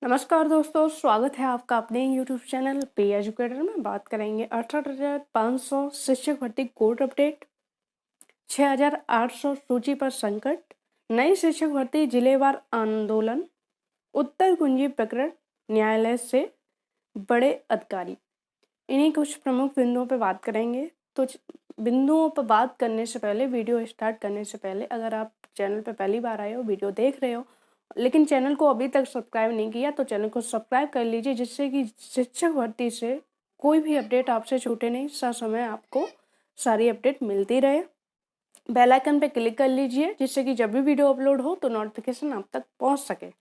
नमस्कार दोस्तों, स्वागत है आपका अपने यूट्यूब चैनल पे एजुकेटर में। बात करेंगे 68,500 शिक्षक भर्ती कोर्ट अपडेट, 6,800 सूची पर संकट, नई शिक्षक भर्ती जिलेवार आंदोलन, उत्तर कुंजी प्रकरण, न्यायालय से बड़े अधिकारी। इन्हीं कुछ प्रमुख बिंदुओं पर बात करेंगे। तो बिंदुओं पर बात करने से पहले, वीडियो स्टार्ट करने से पहले, अगर आप चैनल पर पहली बार आए हो, वीडियो देख रहे हो लेकिन चैनल को अभी तक सब्सक्राइब नहीं किया, तो चैनल को सब्सक्राइब कर लीजिए, जिससे कि शिक्षक भर्ती से कोई भी अपडेट आपसे छूटे नहीं, समय आपको सारी अपडेट मिलती रहे। बेल आइकन पे क्लिक कर लीजिए, जिससे कि जब भी वीडियो अपलोड हो तो नोटिफिकेशन आप तक पहुंच सके।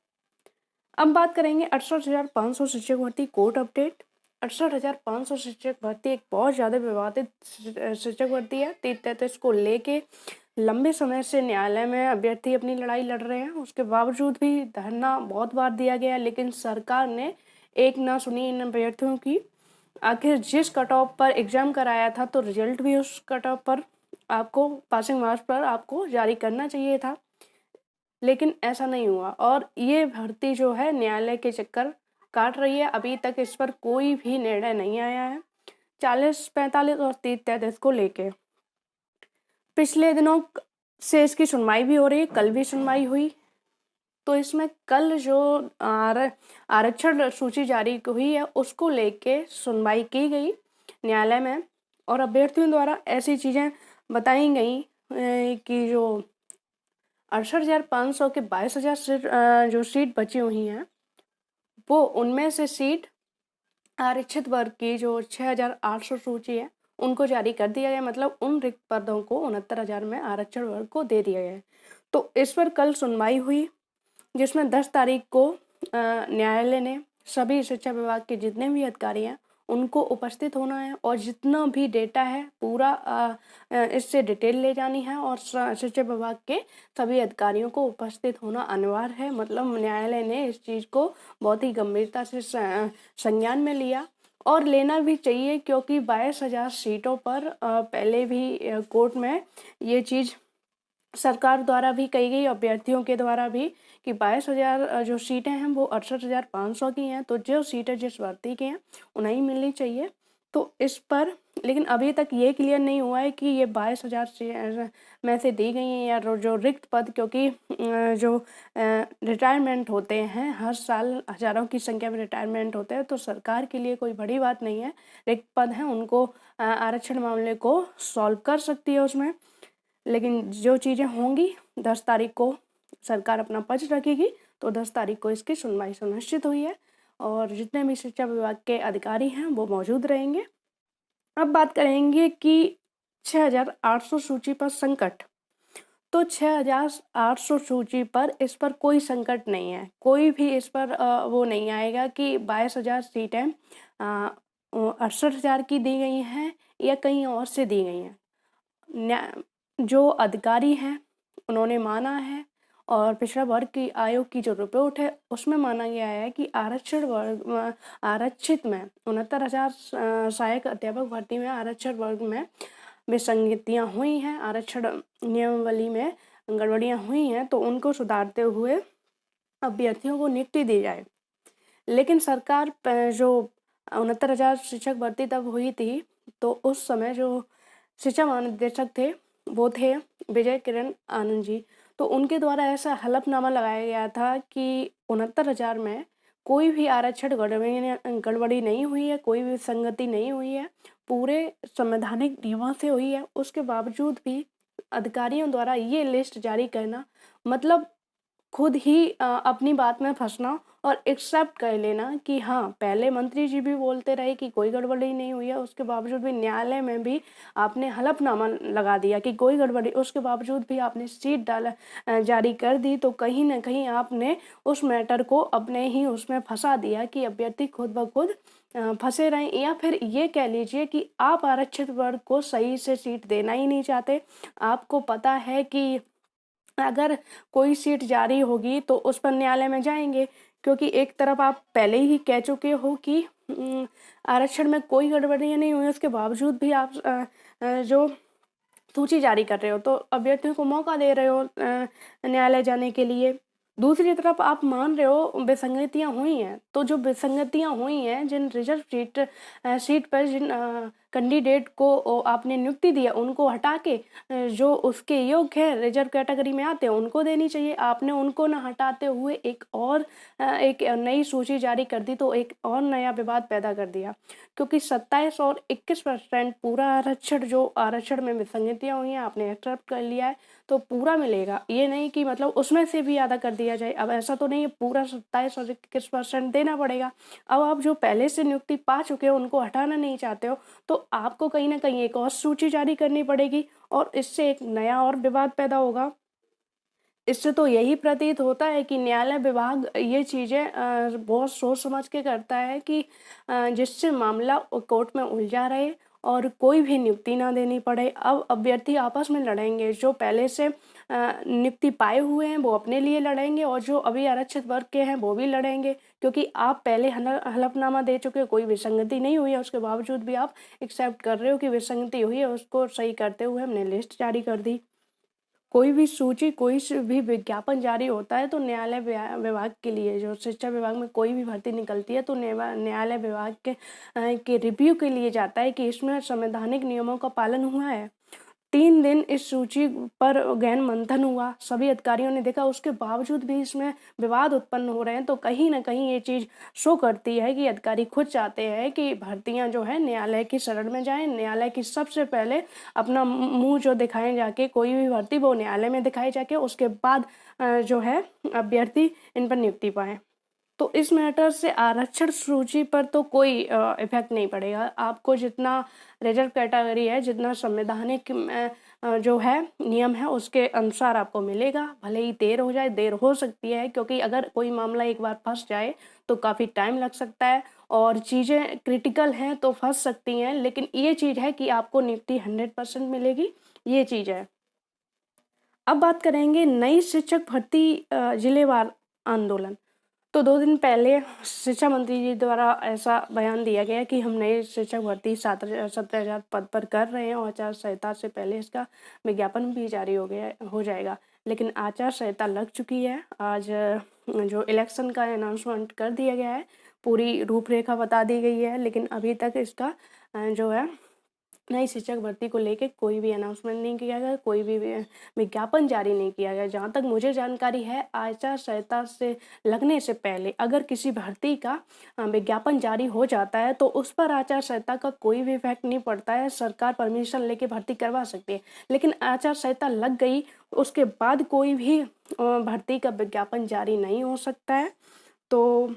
अब बात करेंगे 68,500 शिक्षक भर्ती कोर्ट अपडेट। 68,500 शिक्षक भर्ती एक बहुत ज़्यादा विवादित शिक्षक भर्ती है। 33 को लेके लंबे समय से न्यायालय में अभ्यर्थी अपनी लड़ाई लड़ रहे हैं। उसके बावजूद भी धरना बहुत बार दिया गया, लेकिन सरकार ने एक ना सुनी इन अभ्यर्थियों की। आखिर जिस कट ऑफ पर एग्जाम कराया था, तो रिजल्ट भी उस कट ऑफ पर आपको, पासिंग मार्क्स पर आपको जारी करना चाहिए था, लेकिन ऐसा नहीं हुआ। और ये भर्ती जो है न्यायालय के चक्कर काट रही है। अभी तक इस पर कोई भी निर्णय नहीं आया है। 40, 45 और 30-33 को लेके पिछले दिनों से इसकी सुनवाई भी हो रही है। कल भी सुनवाई हुई। तो इसमें कल जो आरक्षण सूची जारी हुई है, उसको लेके सुनवाई की गई न्यायालय में, और अभ्यर्थियों द्वारा ऐसी चीज़ें बताई गई कि जो 68,500 के 22,000 जो सीट बची हुई हैं, वो उनमें से सीट आरक्षित वर्ग की जो 6,800 सूची है, उनको जारी कर दिया गया। मतलब उन रिक्त पदों को 69,000 में आरक्षण वर्ग को दे दिया गया। तो इस पर कल सुनवाई हुई, जिसमें 10 तारीख को न्यायालय ने सभी शिक्षा विभाग के जितने भी अधिकारी हैं उनको उपस्थित होना है, और जितना भी डेटा है पूरा इससे डिटेल ले जानी है, और शिक्षा विभाग के सभी अधिकारियों को उपस्थित होना अनिवार्य है। मतलब न्यायालय ने इस चीज़ को बहुत ही गंभीरता से संज्ञान में लिया, और लेना भी चाहिए, क्योंकि 22,000 सीटों पर पहले भी कोर्ट में ये चीज़ सरकार द्वारा भी कही गई, अभ्यर्थियों के द्वारा भी, कि 22,000 जो सीटें हैं वो 68,500 की हैं। तो जो सीटें जिस भर्ती की हैं उन्हें ही मिलनी चाहिए। तो इस पर लेकिन अभी तक ये क्लियर नहीं हुआ है कि ये 22,000 में से दी गई हैं, या जो रिक्त पद, क्योंकि जो रिटायरमेंट होते हैं हर साल, हज़ारों की संख्या में रिटायरमेंट होते हैं, तो सरकार के लिए कोई बड़ी बात नहीं है। रिक्त पद हैं, उनको आरक्षण मामले को सॉल्व कर सकती है उसमें। लेकिन जो चीज़ें होंगी 10 तारीख को सरकार अपना पक्ष रखेगी, तो 10 तारीख को इसकी सुनवाई सुनिश्चित हुई है, और जितने भी शिक्षा विभाग के अधिकारी हैं वो मौजूद रहेंगे। अब बात करेंगे कि 6,800 सूची पर संकट। तो 6,800 सूची पर इस पर कोई संकट नहीं है। कोई भी इस पर वो नहीं आएगा कि 22,000 सीटें 68,000 की दी गई हैं या कहीं और से दी गई हैं। जो अधिकारी हैं उन्होंने माना है, और पिछड़ा वर्ग की आयोग की जो रिपोर्ट है उसमें माना गया है कि आरक्षित में 69,000 सहायक अध्यापक भर्ती में आरक्षण वर्ग में विसंगतियाँ हुई हैं, आरक्षण नियमावली में गड़बड़ियाँ हुई हैं, तो उनको सुधारते हुए अभ्यर्थियों को नियुक्ति दी जाए। लेकिन सरकार जो 69,000 शिक्षक भर्ती तब हुई थी, तो उस समय जो शिक्षा महानिदेशक थे वो थे विजय किरण आनंद जी। तो उनके द्वारा ऐसा हलफनामा लगाया गया था कि 69,000 में कोई भी आरक्षण गड़बड़ी नहीं हुई है, कोई भी संगति नहीं हुई है, पूरे संवैधानिक नियमों से हुई है। उसके बावजूद भी अधिकारियों द्वारा ये लिस्ट जारी करना, मतलब खुद ही अपनी बात में फंसना और एक्सेप्ट कर लेना कि हाँ, पहले मंत्री जी भी बोलते रहे कि कोई गड़बड़ी नहीं हुई है, उसके बावजूद भी न्यायालय में भी आपने हलफनामा लगा दिया कि कोई गड़बड़ी, उसके बावजूद भी आपने सीट जारी कर दी। तो कहीं ना कहीं आपने उस मैटर को अपने ही उसमें फंसा दिया कि अभ्यर्थी खुद ब खुद फंसे रहें, या फिर ये कह लीजिए कि आप आरक्षित वर्ग को सही से सीट देना ही नहीं चाहते। आपको पता है कि अगर कोई सीट जारी होगी तो उस पर न्यायालय में जाएंगे, क्योंकि एक तरफ आप पहले ही कह चुके हो कि आरक्षण में कोई गड़बड़ियाँ नहीं हुई, उसके बावजूद भी आप जो सूची जारी कर रहे हो, तो अभ्यर्थियों को मौका दे रहे हो न्यायालय जाने के लिए। दूसरी तरफ आप मान रहे हो विसंगतियाँ हुई हैं, तो जो विसंगतियाँ हुई हैं, जिन रिज़र्व सीट पर जिन कैंडिडेट को आपने नियुक्ति दी है, उनको हटा के जो उसके योग्य हैं, रिज़र्व कैटेगरी में आते हैं, उनको देनी चाहिए। आपने उनको ना हटाते हुए एक नई सूची जारी कर दी, तो एक और नया विवाद पैदा कर दिया। क्योंकि 27 और 21% पूरा आरक्षण में विसंगतियाँ हुई हैं, आपने एक्सेप्ट कर लिया है, तो पूरा मिलेगा। ये नहीं कि मतलब उसमें से भी ज़्यादा कर दिया जाए। अब ऐसा तो नहीं है पूरा 27 और 21% देना पड़ेगा। अब आप जो पहले से नियुक्ति पा चुके हो उनको हटाना नहीं चाहते हो, तो आपको कहीं न कहीं एक और सूची जारी करनी पड़ेगी और इससे एक नया और विवाद पैदा होगा। इससे तो यही प्रतीत होता है कि न्यायालय विभाग ये चीज़ें बहुत सोच समझ के करता है कि जिससे मामला कोर्ट में उलझा रहे और कोई भी नियुक्ति ना देनी पड़े। अब अभ्यर्थी आपस में लड़ेंगे, जो पहले से नियुक्ति पाए हुए हैं वो अपने लिए लड़ेंगे और जो अभी आरक्षित वर्ग के हैं वो भी लड़ेंगे, क्योंकि आप पहले हलफनामा दे चुके हो, कोई विसंगति नहीं हुई है, उसके बावजूद भी आप एक्सेप्ट कर रहे हो कि विसंगति हुई है, उसको सही करते हुए हमने लिस्ट जारी कर दी। कोई भी सूची, भी विज्ञापन जारी होता है तो न्यायालय विभाग के लिए, जो शिक्षा विभाग में कोई भी भर्ती निकलती है तो न्यायालय विभाग के रिव्यू के लिए जाता है कि इसमें संवैधानिक नियमों का पालन हुआ है। 3 दिन इस सूची पर गहन मंथन हुआ, सभी अधिकारियों ने देखा, उसके बावजूद भी इसमें विवाद उत्पन्न हो रहे हैं, तो कहीं न कहीं ये चीज़ शो करती है कि अधिकारी खुद चाहते हैं कि भर्तियाँ जो है न्यायालय की शरण में जाएँ, न्यायालय की सबसे पहले अपना मुँह जो दिखाएँ जाके, कोई भी भर्ती वो न्यायालय में दिखाई जाके, उसके बाद जो है अभ्यर्थी इन पर नियुक्ति पाएँ। तो इस मैटर से आरक्षण सूची पर तो कोई इफ़ेक्ट नहीं पड़ेगा। आपको जितना रिज़र्व कैटेगरी है, जितना संवैधानिक में जो है नियम है उसके अनुसार आपको मिलेगा। भले ही देर हो जाए, देर हो सकती है, क्योंकि अगर कोई मामला एक बार फँस जाए तो काफ़ी टाइम लग सकता है और चीज़ें क्रिटिकल हैं तो फँस सकती हैं। लेकिन ये चीज़ है कि आपको नियुक्ति 100% मिलेगी, ये चीज़ है। अब बात करेंगे नई शिक्षक भर्ती जिलेवार आंदोलन। तो 2 दिन पहले शिक्षा मंत्री जी द्वारा ऐसा बयान दिया गया कि हम नई शिक्षक भर्ती 17,000 पद पर कर रहे हैं और आचार संहिता से पहले इसका विज्ञापन भी जारी हो जाएगा। लेकिन आचार संहिता लग चुकी है। आज जो इलेक्शन का अनाउंसमेंट कर दिया गया है, पूरी रूपरेखा बता दी गई है, लेकिन अभी तक इसका जो है नई शिक्षक भर्ती को लेके कोई भी अनाउंसमेंट नहीं किया गया, कोई भी विज्ञापन जारी नहीं किया गया। जहाँ तक मुझे जानकारी है, आचार संहिता से लगने से पहले अगर किसी भर्ती का विज्ञापन जारी हो जाता है तो उस पर आचार संहिता का कोई भी इफेक्ट नहीं पड़ता है, सरकार परमिशन लेके भर्ती करवा सकती है। लेकिन आचार संहिता लग गई, उसके बाद कोई भी भर्ती का विज्ञापन जारी नहीं हो सकता है। तो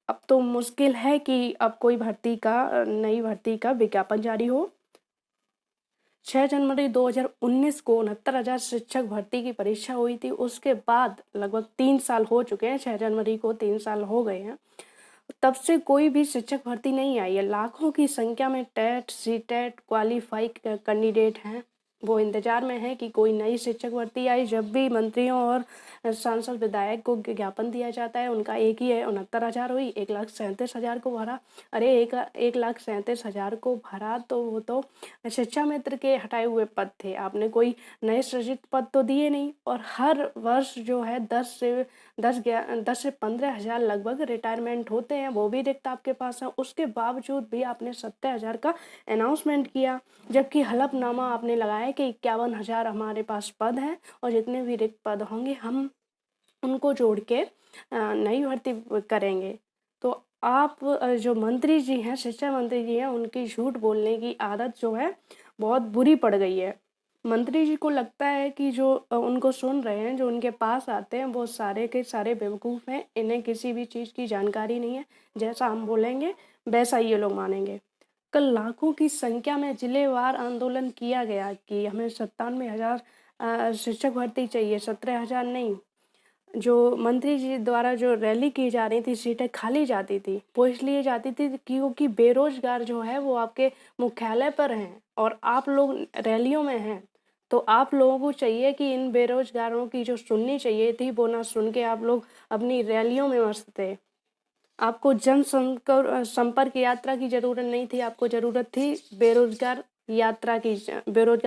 अब तो मुश्किल है कि अब कोई नई भर्ती का विज्ञापन जारी हो। 6 जनवरी 2019 को 69,000 शिक्षक भर्ती की परीक्षा हुई थी। उसके बाद लगभग 3 साल हो चुके हैं, 6 जनवरी को 3 साल हो गए हैं। तब से कोई भी शिक्षक भर्ती नहीं आई है। लाखों की संख्या में टेट, सीटेट क्वालीफाई कैंडिडेट हैं। वो इंतज़ार में हैं कि कोई नई शिक्षक भर्ती आए। जब भी मंत्रियों और सांसद विधायक को ज्ञापन दिया जाता है, उनका एक ही है, 69,000 हुई, 1,37,000 को भरा। अरे 1,37,000 को भरा तो वो तो शिक्षा मित्र के हटाए हुए पद थे। आपने कोई नए सृजित पद तो दिए नहीं। और हर वर्ष जो है 10 से 15,000 लगभग रिटायरमेंट होते हैं, वो भी रिक्त आपके पास है। उसके बावजूद भी आपने 70,000 का अनाउंसमेंट किया, जबकि हलफनामा आपने लगाया कि 51,000 हमारे पास पद हैं और जितने भी रिक्त पद होंगे हम उनको जोड़ के नई भर्ती करेंगे। तो आप जो मंत्री जी हैं, शिक्षा मंत्री जी हैं, उनकी झूठ बोलने की आदत जो है बहुत बुरी पड़ गई है। मंत्री जी को लगता है कि जो उनको सुन रहे हैं, जो उनके पास आते हैं, वो सारे के सारे बेवकूफ़ हैं, इन्हें किसी भी चीज़ की जानकारी नहीं है। जैसा हम बोलेंगे वैसा ये लोग मानेंगे। कल लाखों की संख्या में जिलेवार आंदोलन किया गया कि हमें 97,000 शिक्षक भर्ती चाहिए, 17,000 नहीं। जो मंत्री जी द्वारा जो रैली की जा रही थी, सीटें खाली जाती थी, वो इसलिए जाती थी क्योंकि बेरोज़गार जो है वो आपके मुख्यालय पर हैं और आप लोग रैलियों में हैं। तो आप लोगों को चाहिए कि इन बेरोज़गारों की जो सुननी चाहिए थी, वो ना सुन के आप लोग अपनी रैलियों में मस्त थे। आपको संपर्क यात्रा की ज़रूरत नहीं थी, आपको ज़रूरत थी बेरोज़गार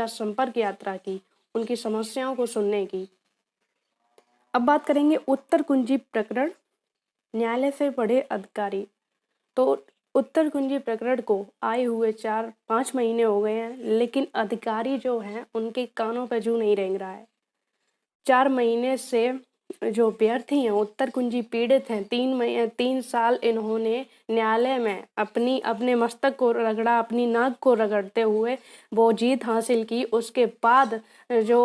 संपर्क यात्रा की, उनकी समस्याओं को सुनने की। अब बात करेंगे उत्तर कुंजी प्रकरण, न्यायालय से बड़े अधिकारी। तो उत्तर कुंजी प्रकरण को आए हुए 4-5 महीने हो गए हैं, लेकिन अधिकारी जो हैं उनके कानों पे जू नहीं रेंग रहा है। 4 महीने से जो अभ्यर्थी हैं उत्तर कुंजी पीड़ित हैं, 3 साल इन्होंने न्यायालय में अपने मस्तक को रगड़ा, अपनी नाक को रगड़ते हुए वो जीत हासिल की। उसके बाद जो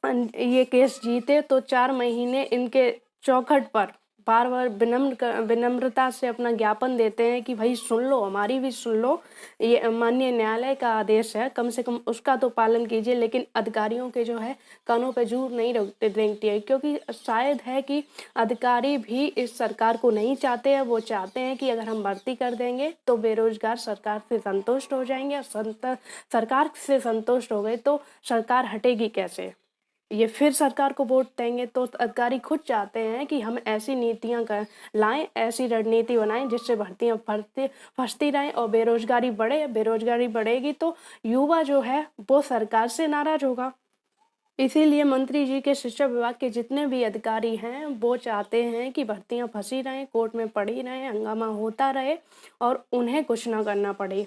ये केस जीते तो 4 महीने इनके चौखट पर बार बार विनम्रता से अपना ज्ञापन देते हैं कि भाई सुन लो, हमारी भी सुन लो, ये माननीय न्यायालय का आदेश है, कम से कम उसका तो पालन कीजिए। लेकिन अधिकारियों के जो है कानों पे जू नहीं रेंगती है, क्योंकि शायद है कि अधिकारी भी इस सरकार को नहीं चाहते हैं। वो चाहते हैं कि अगर हम भर्ती कर देंगे तो बेरोजगार सरकार से संतुष्ट हो जाएंगे, और सरकार से संतुष्ट हो गए तो सरकार हटेगी कैसे, ये फिर सरकार को वोट देंगे। तो अधिकारी खुद चाहते हैं कि हम ऐसी नीतियां लाएं, ऐसी रणनीति बनाएं जिससे भर्तियां फंसती रहें और बेरोजगारी बढ़े। बेरोजगारी बढ़ेगी तो युवा जो है वो सरकार से नाराज होगा। इसीलिए मंत्री जी के शिक्षा विभाग के जितने भी अधिकारी हैं वो चाहते हैं कि भर्तियां फंसी रहें, कोर्ट में पड़ी रहें, हंगामा होता रहे और उन्हें कुछ ना करना पड़े।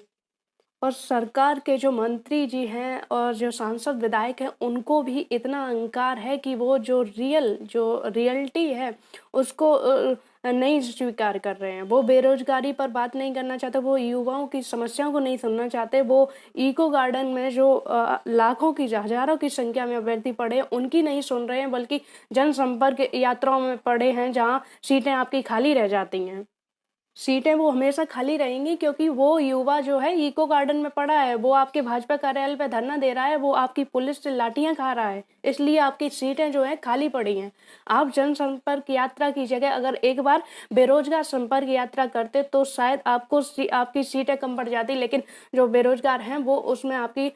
और सरकार के जो मंत्री जी हैं और जो सांसद विधायक हैं उनको भी इतना अहंकार है कि वो जो रियलिटी है उसको नहीं स्वीकार कर रहे हैं। वो बेरोजगारी पर बात नहीं करना चाहते, वो युवाओं की समस्याओं को नहीं सुनना चाहते। वो इको गार्डन में जो लाखों की हजारों की संख्या में अभ्यर्थी पड़े हैं उनकी नहीं सुन रहे हैं, बल्कि जनसंपर्क यात्राओं में पड़े हैं जहाँ सीटें आपकी खाली रह जाती हैं। सीटें वो हमेशा खाली रहेंगी क्योंकि वो युवा जो है इको गार्डन में पड़ा है, वो आपके भाजपा कार्यालय पे धरना दे रहा है, वो आपकी पुलिस से लाठियां खा रहा है, इसलिए आपकी सीटें जो है खाली पड़ी हैं। आप जनसंपर्क यात्रा की जगह अगर एक बार बेरोजगार संपर्क यात्रा करते तो शायद आपकी सीटें कम पड़ जाती, लेकिन जो बेरोजगार हैं वो उसमें आपकी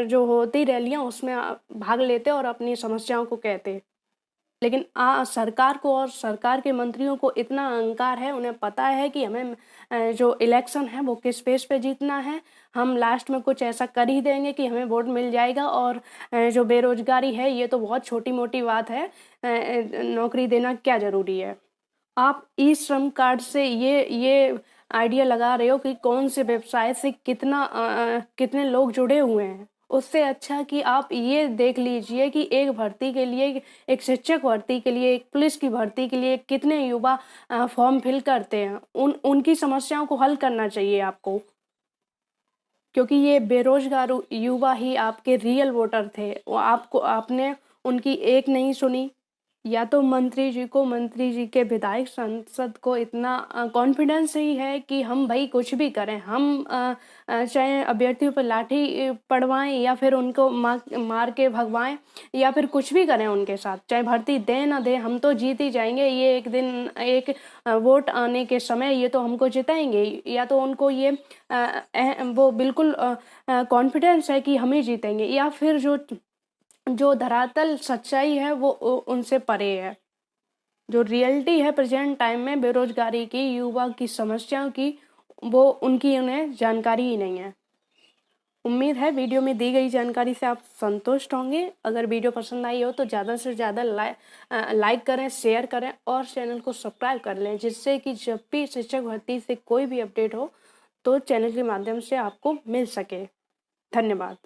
जो होती रैलियां उसमें भाग लेते और अपनी समस्याओं को कहते। लेकिन सरकार को और सरकार के मंत्रियों को इतना अहंकार है, उन्हें पता है कि हमें जो इलेक्शन है वो किस बेस पे जीतना है। हम लास्ट में कुछ ऐसा कर ही देंगे कि हमें वोट मिल जाएगा, और जो बेरोजगारी है ये तो बहुत छोटी मोटी बात है, नौकरी देना क्या ज़रूरी है। आप ई श्रम कार्ड से ये आइडिया लगा रहे हो कि कौन से व्यवसाय से कितने लोग जुड़े हुए हैं। उससे अच्छा कि आप ये देख लीजिए कि एक भर्ती के लिए, एक शिक्षक भर्ती के लिए, एक पुलिस की भर्ती के लिए कितने युवा फॉर्म फिल करते हैं। उनकी समस्याओं को हल करना चाहिए आपको, क्योंकि ये बेरोजगार युवा ही आपके रियल वोटर थे। वो आपने उनकी एक नहीं सुनी। या तो मंत्री जी के विधायक सांसद को इतना कॉन्फिडेंस ही है कि हम भाई कुछ भी करें, हम चाहे अभ्यर्थियों पर लाठी पड़वाएं या फिर उनको मार के भगवाएं या फिर कुछ भी करें उनके साथ, चाहे भर्ती दें ना दें, हम तो जीत ही जाएंगे। ये एक दिन एक वोट आने के समय ये तो हमको जिताएंगे। या तो उनको ये वो बिल्कुल कॉन्फिडेंस है कि हम ही जीतेंगे, या फिर जो धरातल सच्चाई है वो उनसे परे है। जो रियलिटी है प्रेजेंट टाइम में बेरोजगारी की, युवा की समस्याओं की, वो उन्हें जानकारी ही नहीं है। उम्मीद है वीडियो में दी गई जानकारी से आप संतुष्ट होंगे। अगर वीडियो पसंद आई हो तो ज़्यादा से ज़्यादा लाइक करें, शेयर करें और चैनल को सब्सक्राइब कर लें, जिससे कि जब भी शिक्षक भर्ती से कोई भी अपडेट हो तो चैनल के माध्यम से आपको मिल सके। धन्यवाद।